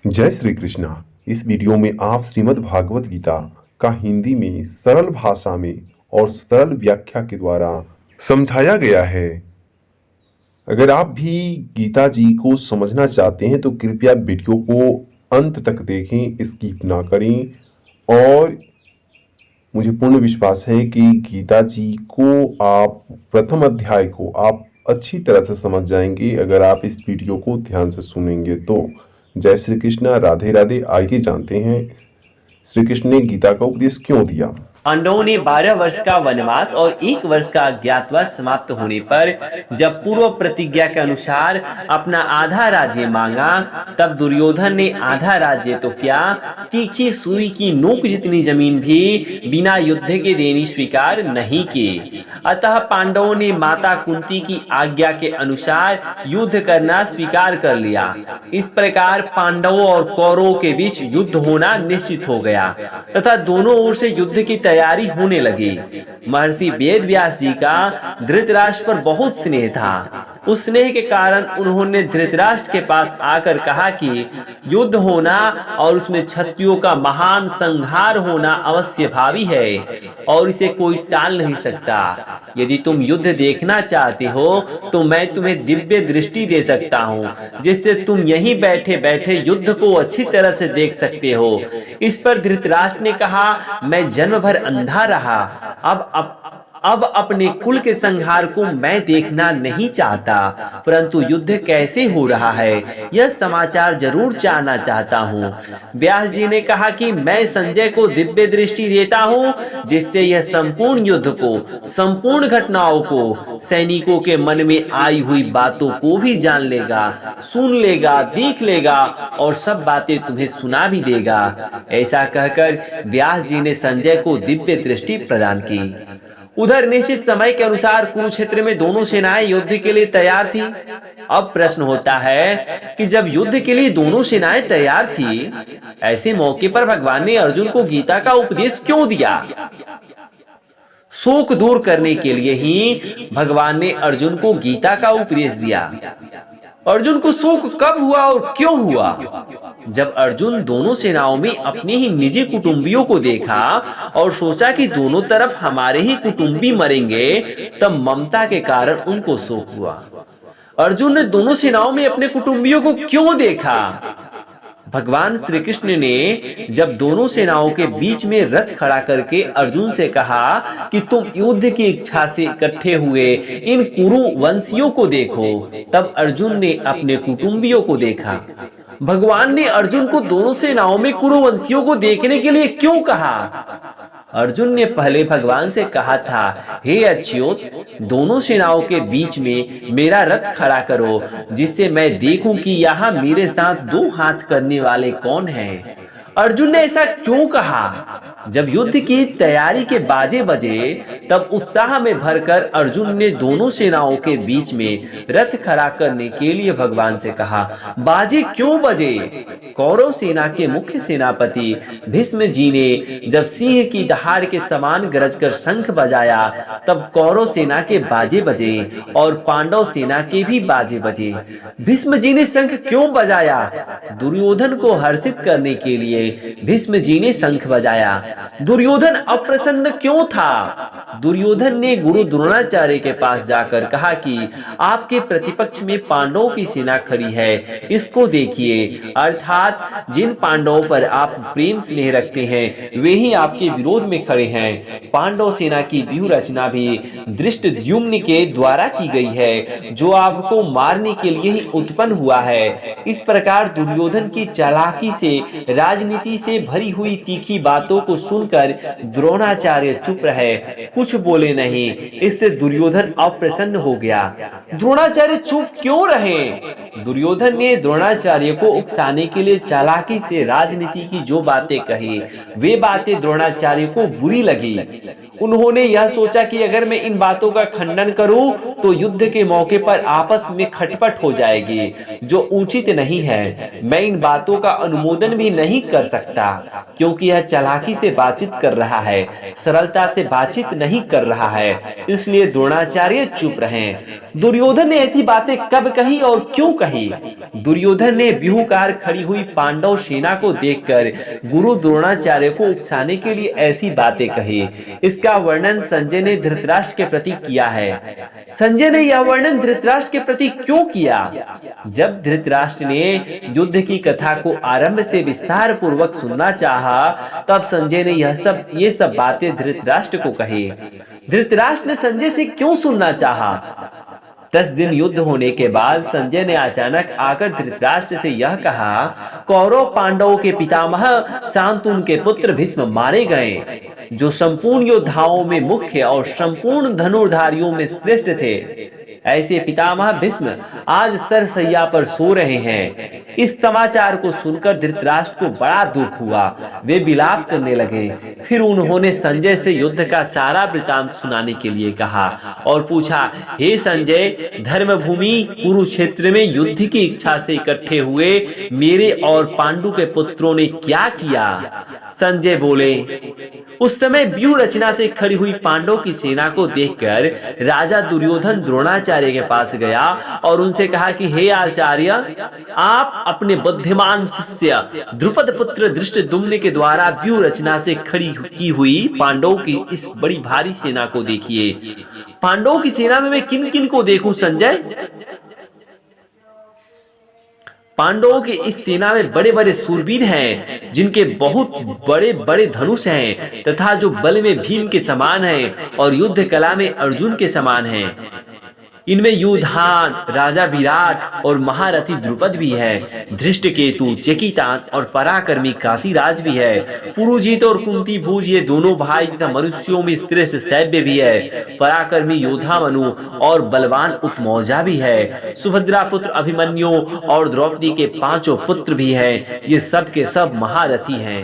जय श्री कृष्णा। इस वीडियो में आप श्रीमद् भागवत गीता का हिंदी में सरल भाषा में और सरल व्याख्या के द्वारा समझाया गया है। अगर आप भी गीता जी को समझना चाहते हैं तो कृपया वीडियो को अंत तक देखें, स्किप ना करें। और मुझे पूर्ण विश्वास है कि गीता जी को आप प्रथम अध्याय को आप अच्छी तरह से समझ जाएंगे अगर आप इस वीडियो को ध्यान से सुनेंगे तो। जय श्री कृष्णा, राधे राधे। आइए जानते हैं श्री कृष्ण ने गीता का उपदेश क्यों दिया। पांडवों ने 12 वर्ष का वनवास और 1 वर्ष का अज्ञातवास समाप्त होने पर जब पूर्व प्रतिज्ञा के अनुसार अपना आधा राज्य मांगा, तब दुर्योधन ने आधा राज्य तो क्या, तीखी सुई की नोक जितनी जमीन भी बिना युद्ध के देनी स्वीकार नहीं की। अतः पांडवों ने माता कुंती की आज्ञा के अनुसार युद्ध करना स्वीकार कर लिया। इस प्रकार पांडवों और कौरवों के बीच युद्ध होना निश्चित हो गया तथा दोनों ओर से युद्ध की तैयारी होने लगी। महर्षि वेद व्यास जी का धृतराष्ट्र पर बहुत स्नेह था। उस स्नेह के कारण उन्होंने धृतराष्ट्र के पास आकर कहा कि युद्ध होना और उसमें क्षत्रियों का महान संहार होना अवश्य भावी है और इसे कोई टाल नहीं सकता। यदि तुम युद्ध देखना चाहते हो तो मैं तुम्हें दिव्य दृष्टि दे सकता हूँ, जिससे तुम यहीं बैठे बैठे युद्ध को अच्छी तरह से देख सकते हो। इस पर धृतराष्ट्र ने कहा, मैं जन्म भर अंधा रहा, अब अपने कुल के संहार को मैं देखना नहीं चाहता, परंतु युद्ध कैसे हो रहा है यह समाचार जरूर जानना चाहता हूँ। व्यास जी ने कहा कि मैं संजय को दिव्य दृष्टि देता हूँ, जिससे यह संपूर्ण युद्ध को, संपूर्ण घटनाओं को, सैनिकों के मन में आई हुई बातों को भी जान लेगा, सुन लेगा, देख लेगा और सब बातें तुम्हें सुना भी देगा। ऐसा कहकर व्यास जी ने संजय को दिव्य दृष्टि प्रदान की। उधर निश्चित समय के अनुसार कुरुक्षेत्र में दोनों सेनाएं युद्ध के लिए तैयार थी। अब प्रश्न होता है कि जब युद्ध के लिए दोनों सेनाएं तैयार थी, ऐसे मौके पर भगवान ने अर्जुन को गीता का उपदेश क्यों दिया? शोक दूर करने के लिए ही भगवान ने अर्जुन को गीता का उपदेश दिया। अर्जुन को शोक कब हुआ और क्यों हुआ? जब अर्जुन दोनों सेनाओं में अपने ही निजी कुटुंबियों को देखा और सोचा कि दोनों तरफ हमारे ही कुटुंबी मरेंगे, तब ममता के कारण उनको शोक हुआ। अर्जुन ने दोनों सेनाओं में अपने कुटुंबियों को क्यों देखा? भगवान श्री कृष्ण ने जब दोनों सेनाओं के बीच में रथ खड़ा करके अर्जुन से कहा कि तुम युद्ध की इच्छा से इकट्ठे हुए इन कुरु वंशियों को देखो, तब अर्जुन ने अपने कुटुंबियों को देखा। भगवान ने अर्जुन को दोनों सेनाओं में कुरुवंशियों को देखने के लिए क्यों कहा? अर्जुन ने पहले भगवान से कहा था, हे अच्युत, दोनों सेनाओं के बीच में मेरा रथ खड़ा करो, जिससे मैं देखूं कि यहाँ मेरे साथ 2 हाथ करने वाले कौन हैं। अर्जुन ने ऐसा क्यों कहा? जब युद्ध की तैयारी के बाजे बजे, तब उत्साह में भरकर अर्जुन ने दोनों सेनाओं के बीच में रथ खड़ा करने के लिए भगवान से कहा। बाजे क्यों बजे? कौरव सेना के मुख्य सेनापति भीष्म जी ने जब सिंह की दहाड़ के समान गरजकर शंख बजाया, तब कौरव सेना के बाजे बजे और पांडव सेना के भी बाजे बजे। भीष्म जी ने शंख क्यों बजाया? दुर्योधन को हर्षित करने के लिए भीष्म जी ने शंख बजाया। दुर्योधन अप्रसन्न क्यों था? दुर्योधन ने गुरु द्रोणाचार्य के पास जाकर कहा कि आपके प्रतिपक्ष में पांडवों की सेना खड़ी है, इसको देखिए। अर्थात जिन पांडवों पर आप प्रेम स्नेह रखते हैं वे ही आपके विरोध में खड़े हैं। पांडव सेना की व्यूह रचना भी धृष्टद्युम्न के द्वारा की गई है, जो आपको मारने के लिए ही उत्पन्न हुआ है। इस प्रकार दुर्योधन की चालाकी से, राजनीति से भरी हुई तीखी बातों को सुनकर द्रोणाचार्य चुप रहे, कुछ बोले नहीं। इससे दुर्योधन अप्रसन्न हो गया। द्रोणाचार्य चुप क्यों रहे? दुर्योधन ने द्रोणाचार्य को उकसाने के लिए चालाकी से राजनीति की जो बातें कही, वे बातें द्रोणाचार्य को बुरी लगी। उन्होंने यह सोचा कि अगर मैं इन बातों का खंडन करूं तो युद्ध के मौके पर आपस में खटपट हो जाएगी, जो उचित नहीं है। मैं इन बातों का अनुमोदन भी नहीं कर सकता, क्योंकि यह चालाकी से बातचीत कर रहा है, सरलता से बातचीत नहीं कर रहा है। इसलिए द्रोणाचार्य चुप रहे। दुर्योधन ने ऐसी बातें कब कही और क्यों कही? दुर्योधन ने व्यूहकार खड़ी हुई पांडव सेना को देखकर गुरु द्रोणाचार्य को उकसाने के लिए ऐसी बातें कही। इसका वर्णन संजय ने धृतराष्ट्र के प्रति किया है। संजय ने यह वर्णन धृतराष्ट्र के प्रति क्यों किया? जब धृतराष्ट्र ने युद्ध की कथा को आरंभ से विस्तार पूर्वक सुनना चाहा, तब संजय ने ये सब बातें धृतराष्ट्र को कही। धृतराष्ट्र ने संजय से क्यों सुनना चाहा? 10 दिन युद्ध होने के बाद संजय ने अचानक आकर धृतराष्ट्र से यह कहा, कौरव पांडवों के पितामह शांतनु के पुत्र भीष्म मारे गए, जो संपूर्ण योद्धाओं में मुख्य और संपूर्ण धनुर्धारियों में श्रेष्ठ थे। ऐसे पितामह भीष्म आज सरसैया पर सो रहे हैं। इस समाचार को सुनकर धृतराष्ट्र को बड़ा दुख हुआ। वे विलाप करने लगे। फिर उन्होंने संजय से युद्ध का सारा वृतांत सुनाने के लिए कहा और पूछा, हे संजय, धर्मभूमि कुरुक्षेत्र में युद्ध की इच्छा से इकट्ठे हुए मेरे और पांडु के पुत्रों ने क्या किया? संजय बोले, उस समय व्यूह रचना से खड़ी हुई पांडवों की सेना को देखकर राजा दुर्योधन द्रोणाचार्य के पास गया और उनसे कहा कि हे आचार्य, आप अपने बुद्धिमान शिष्य द्रुपद पुत्र धृष्टद्युम्न के द्वारा व्यूह रचना से खड़ी की हुई पांडवों की इस बड़ी भारी सेना को देखिए। पांडवों की सेना में मैं किन किन को देखूं संजय? पांडवों की इस सेना में बड़े बड़े सूरवीर हैं, जिनके बहुत बड़े बड़े धनुष हैं तथा जो बल में भीम के समान हैं और युद्ध कला में अर्जुन के समान हैं। इनमें युधान, राजा विराट और महारथी द्रुपद भी है। धृष्टकेतु, चेकितान और पराक्रमी काशीराज भी है। पुरुजित और कुंती भूज ये दोनों भाई तथा मनुष्यों में श्रेष्ठ सैव्य भी है। पराक्रमी योद्धा मनु और बलवान उत्मौजा भी है। सुभद्रा पुत्र अभिमन्यु और द्रौपदी के 5 पुत्र भी है। ये सब के सब महारथी हैं।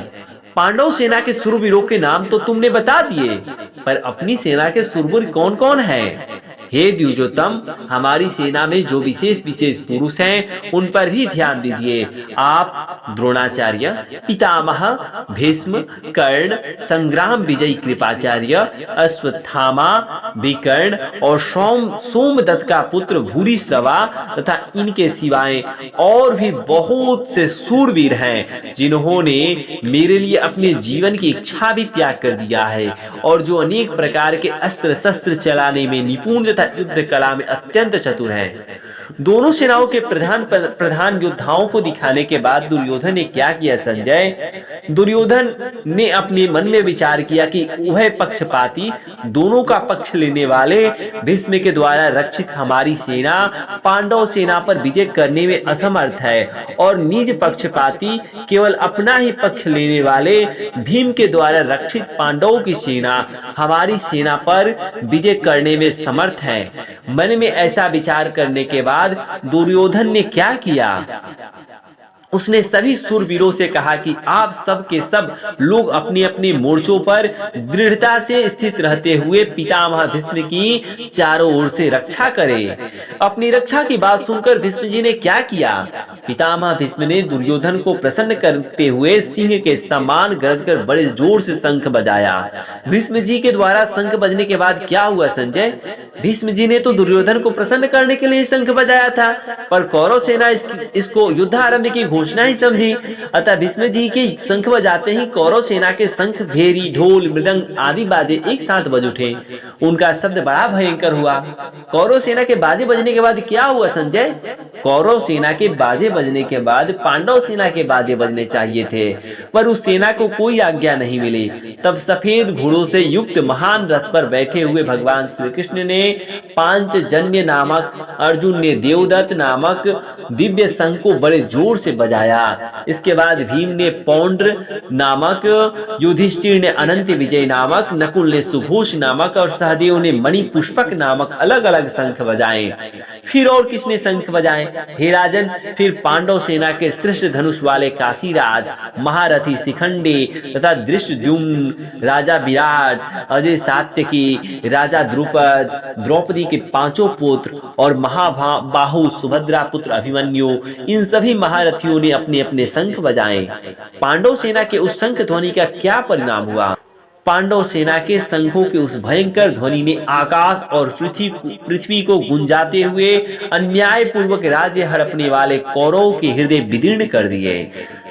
पांडव सेना के शूरवीरों के नाम तो तुमने बता दिए, पर अपनी सेना के शूरवीर कौन कौन हैं? हे द्विजोत्तम, हमारी सेना में जो विशेष पुरुष हैं, उन पर भी ध्यान दीजिए। आप द्रोणाचार्य, पितामह भीष्म, कर्ण, संग्राम विजयी कृपाचार्य, अश्वत्थामा, विकर्ण और सोमदत्त का पुत्र भूरिश्रवा तथा इनके सिवाय और भी बहुत से शूरवीर हैं, जिन्होंने मेरे लिए अपने जीवन की इच्छा भी त्याग कर दिया है और जो अनेक प्रकार के अस्त्र शस्त्र चलाने में निपुण युद्ध कला में अत्यंत चतुर है। दोनों सेनाओं के प्रधान योद्धाओं को दिखाने के बाद दुर्योधन ने क्या किया संजय? दुर्योधन ने अपने मन में विचार किया कि उभय पक्षपाती, दोनों का पक्ष लेने वाले भीष्म के द्वारा रक्षित हमारी सेना पांडव सेना पर विजय करने में असमर्थ है और निज पक्षपाती, केवल अपना ही पक्ष लेने वाले भीम के द्वारा रक्षित पांडवों की सेना हमारी सेना पर विजय करने में समर्थ है। मन में ऐसा विचार करने के बाद दुर्योधन ने क्या किया? उसने सभी शूरवीरों से कहा कि आप सब के सब लोग अपने अपने मोर्चों पर दृढ़ता से स्थित रहते हुए पितामह भीष्म की चारों ओर से रक्षा करें। अपनी रक्षा की बात सुनकर भीष्म जी ने क्या किया? पितामह भीष्म ने दुर्योधन को प्रसन्न करते हुए सिंह के समान गरजकर बड़े जोर से शंख बजाया। भीष्म जी के द्वारा शंख बजने के बाद क्या हुआ संजय? भीष्म जी ने तो दुर्योधन को प्रसन्न करने के लिए शंख बजाया था, पर कौरव सेना इसको युद्ध आरंभ की घोषणा ही समझी। अतः भीष्म जी के शंख बजाते ही कौरव सेना के शंख, भेरी, ढोल, मृदंग आदि बाजे एक साथ बज उठे। उनका शब्द बड़ा भयंकर हुआ। कौरव सेना के बाजे बजने के बाद क्या हुआ संजय? कौरव सेना के बाजे बजने के बाद पांडव सेना के बाजे बजने चाहिए थे, पर उस सेना को कोई आज्ञा नहीं मिली। तब सफेद घोड़ों से युक्त महान रथ पर बैठे हुए भगवान श्री कृष्ण ने पांचजन्य नामक, अर्जुन ने देवदत्त नामक दिव्य शंख को बड़े जोर से बजाया। इसके बाद भीम ने पौंड्र नामक, युधिष्ठिर ने अनंत विजय नामक, नकुल ने सुघोष नामक और सहदेव ने मणि पुष्पक नामक अलग अलग शंख बजाए। फिर और किसने शंख बजाए? हे राजन, फिर पांडव सेना के श्रेष्ठ धनुष वाले काशीराज, महारथी शिखंडी तथा धृष्टद्युम्न, राजा विराट, अजय सात्यकी, राजा द्रुपद, द्रौपदी के 5 पुत्र और महाबाहु सुभद्रा पुत्र अभिमन्यु, इन सभी महारथियों ने अपने अपने शंख बजाए। पांडव सेना के उस शंख ध्वनि का क्या परिणाम हुआ? पांडव सेना के शंखों के उस भयंकर ध्वनि ने आकाश और पृथ्वी को गुंजाते हुए अन्याय पूर्वक राज्य हड़पने वाले कौरवों के हृदय विदीर्ण कर दिए।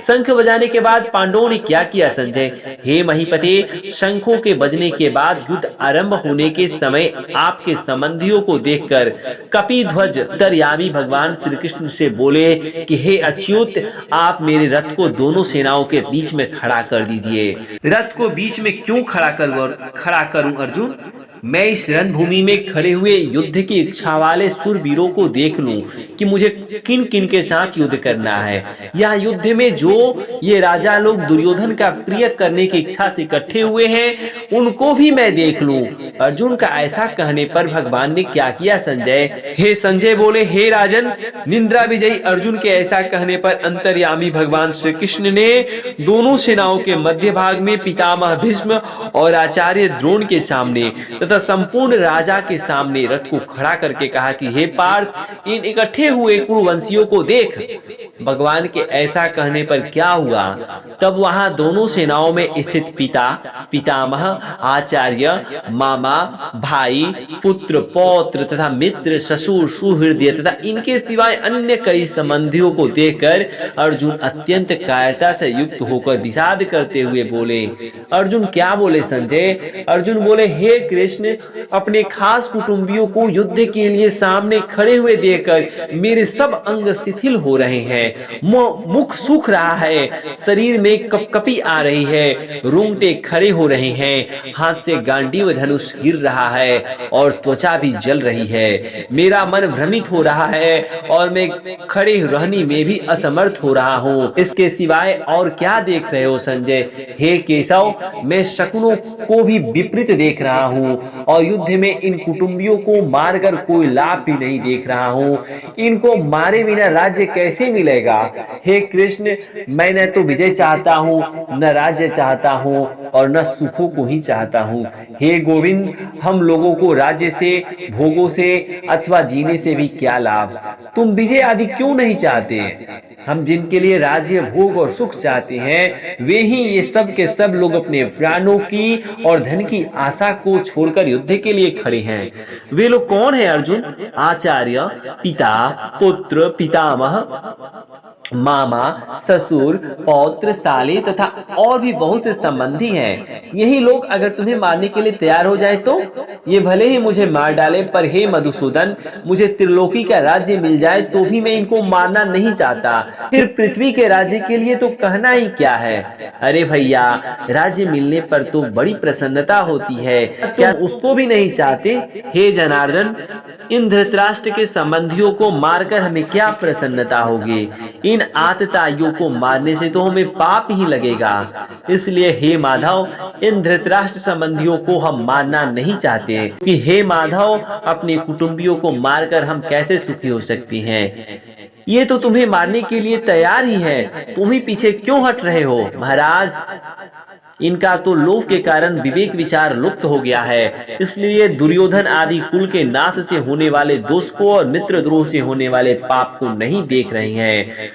शंख बजाने के बाद पांडवों ने क्या किया संजय? हे महीपते, शंखों के बजने के बाद युद्ध आरंभ होने के समय आपके संबंधियों को देखकर कपिध्वज अंतर्यामी भगवान श्री कृष्ण से बोले कि हे अच्युत, आप मेरे रथ को दोनों सेनाओं के बीच में खड़ा कर दीजिए। रथ को बीच में क्यों खड़ा करूं अर्जुन? मैं इस रणभूमि में खड़े हुए युद्ध की इच्छा वाले शूरवीरों को देख लूं कि मुझे किन किन के साथ युद्ध करना है। यह युद्ध में जो ये राजा लोग दुर्योधन का प्रिय करने की इच्छा से इकट्ठे हुए हैं, उनको भी मैं देख लूं। अर्जुन का ऐसा कहने पर भगवान ने क्या किया संजय? हे संजय बोले, हे राजन, निंद्रा विजयी अर्जुन के ऐसा कहने पर अंतर्यामी भगवान श्री कृष्ण ने दोनों सेनाओं के मध्य भाग में पितामह भीष्म और आचार्य द्रोण के सामने तथा संपूर्ण राजा के सामने रथ को खड़ा करके कहा कि हे पार्थ, इन इकट्ठे हुए कुरुवंशियों को देख। भगवान के ऐसा कहने पर क्या हुआ? तब वहां दोनों सेनाओं में स्थित पिता, पितामह, आचार्य, मामा, भाई, पुत्र, पौत्र तथा मित्र, ससुर, सुहृदय तथा इनके सिवाय अन्य कई संबंधियों को देखकर अर्जुन अत्यंत कायरता से युक्त होकर विषाद करते हुए बोले। अर्जुन क्या बोले संजय? अर्जुन बोले, हे कृष्ण, अपने खास कुटुंबियों को युद्ध के लिए सामने खड़े हुए देखकर मेरे सब अंग शिथिल हो रहे हैं, मुख सूख रहा है, शरीर में कपकपी आ रही है, रोंगटे खड़े हो रहे हैं, हाथ से गांडीव धनुष गिर रहा है और त्वचा भी जल रही है। मेरा मन भ्रमित हो रहा है और मैं खड़े रहने में भी असमर्थ हो रहा हूँ। इसके सिवाय और क्या देख रहे हो संजय? हे केशव, मैं शकुनों को भी विपरीत देख रहा हूँ और युद्ध में इन कुटुंबियों को मारकर कोई लाभ भी नहीं देख रहा हूँ। इनको मारे बिना राज्य कैसे मिलेगा? हे कृष्ण, मैं न तो विजय चाहता हूँ, न राज्य चाहता हूँ और न सुखों को ही चाहता हूँ। हे गोविंद, हम लोगों को राज्य से, भोगों से अथवा जीने से भी क्या लाभ? तुम विजय आदि क्यों नहीं चाहते? हम जिनके लिए राज्य, भोग और सुख चाहते हैं, वे ही ये सब के सब लोग अपने प्राणों की और धन की आशा को छोड़कर युद्ध के लिए खड़े हैं। वे लोग कौन है अर्जुन? आचार्य, पिता, पुत्र, पितामह, मामा, ससुर, पौत्र, साले तथा और भी बहुत से संबंधी हैं। यही लोग अगर तुम्हें मारने के लिए तैयार हो जाए तो ये भले ही मुझे मार डाले, पर हे मधुसूदन, मुझे त्रिलोकी का राज्य मिल जाए तो भी मैं इनको मारना नहीं चाहता। फिर पृथ्वी के राज्य के लिए तो कहना ही क्या है। अरे भैया, राज्य मिलने पर तो बड़ी प्रसन्नता होती है, क्या उसको भी नहीं चाहते? हे जनार्दन, इन धृतराष्ट्र के संबंधियों को मारकर हमें क्या प्रसन्नता होगी? इन आतताइयों को मारने से तो हमें पाप ही लगेगा। इसलिए हे माधव, इन धृतराष्ट्र संबंधियों को हम मारना नहीं चाहते कि हे माधव, अपने कुटुंबियों को मारकर हम कैसे सुखी हो सकते हैं? ये तो तुम्हें मारने के लिए तैयार ही है, तुम ही पीछे क्यों हट रहे हो? महाराज, इनका तो लोभ के कारण विवेक विचार लुप्त हो गया है, इसलिए दुर्योधन आदि कुल के नाश से होने वाले दोष को और मित्रद्रोह से होने वाले पाप को नहीं देख रहे हैं।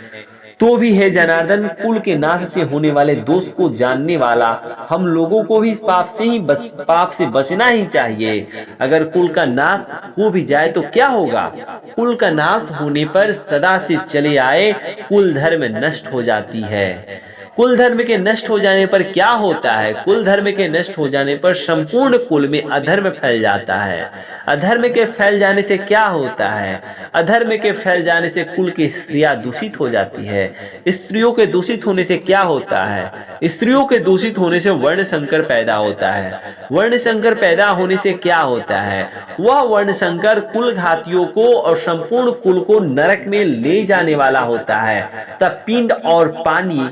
तो भी है जनार्दन, कुल के नाश से होने वाले दोष को जानने वाला हम लोगों को भी इस पाप से बचना ही चाहिए। अगर कुल का नाश हो भी जाए तो क्या होगा? कुल का नाश होने पर सदा से चले आए कुल धर्म नष्ट हो जाती है। कुल धर्म के नष्ट हो जाने पर क्या होता है? कुल धर्म के नष्ट हो जाने पर संपूर्ण कुल में अधर्म फैल जाता है। अधर्म के फैल जाने से क्या होता है? अधर्म के फैल जाने से कुल की स्त्रियां दूषित हो जाती है। स्त्रियों के दूषित होने से क्या होता है? स्त्रियों के दूषित होने से वर्ण संकर पैदा होता है। वर्ण संकर पैदा होने से क्या होता है? वह वर्ण संकर कुल घातियों को और संपूर्ण कुल को नरक में ले जाने वाला होता है। तब पिंड और पानी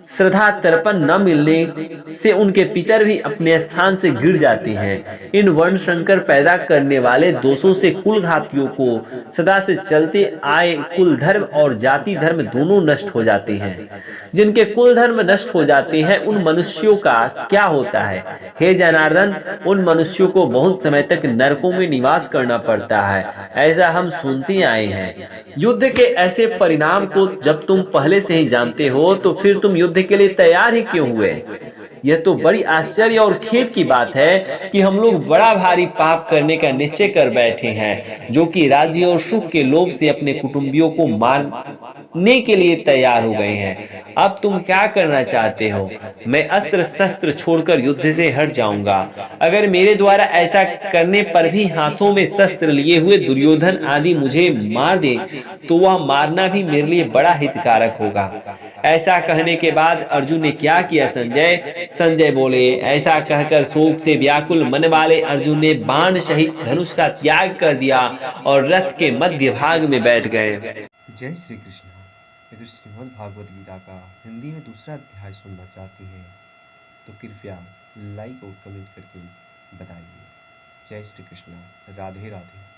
श्रद्धा तर्पण न मिलने से उनके पितर भी अपने स्थान से गिर जाते हैं। इन वर्ण संकर पैदा करने वाले दोषों से कुल घातियों को सदा से चलते आए कुल धर्म और जाति धर्म दोनों नष्ट हो जाते हैं। जिनके कुल धर्म नष्ट हो जाते हैं, उन मनुष्यों का क्या होता है? हे जनार्दन, उन मनुष्यों को बहुत समय तक नरकों में निवास करना पड़ता है, ऐसा हम सुनते आए हैं। युद्ध के ऐसे परिणाम को जब तुम पहले से ही जानते हो तो फिर तुम युद्ध के लिए तैयार ही क्यों हुए? यह तो बड़ी आश्चर्य और खेद की बात है कि हम लोग बड़ा भारी पाप करने का निश्चय कर बैठे हैं, जो कि राज्य और सुख के लोभ से अपने कुटुंबियों को मारने के लिए तैयार हो गए हैं। अब तुम क्या करना चाहते हो? मैं अस्त्र शस्त्र छोड़कर युद्ध से हट जाऊंगा। अगर मेरे द्वारा ऐसा करने पर भी हाथों में शस्त्र लिए हुए दुर्योधन आदि मुझे मार दे, तो वह मारना भी मेरे लिए बड़ा हितकारक होगा। ऐसा कहने के बाद अर्जुन ने क्या किया संजय? संजय बोले, ऐसा कहकर शोक से व्याकुल मन वाले अर्जुन ने बाण सहित धनुष का त्याग कर दिया और रथ के मध्य भाग में बैठ गए। जय श्री कृष्ण। अगर श्रीमद् भागवत गीता का हिंदी में दूसरा अध्याय सुनना चाहते हैं तो कृपया लाइक और कमेंट करके बताइए। जय श्री कृष्ण। राधे राधे।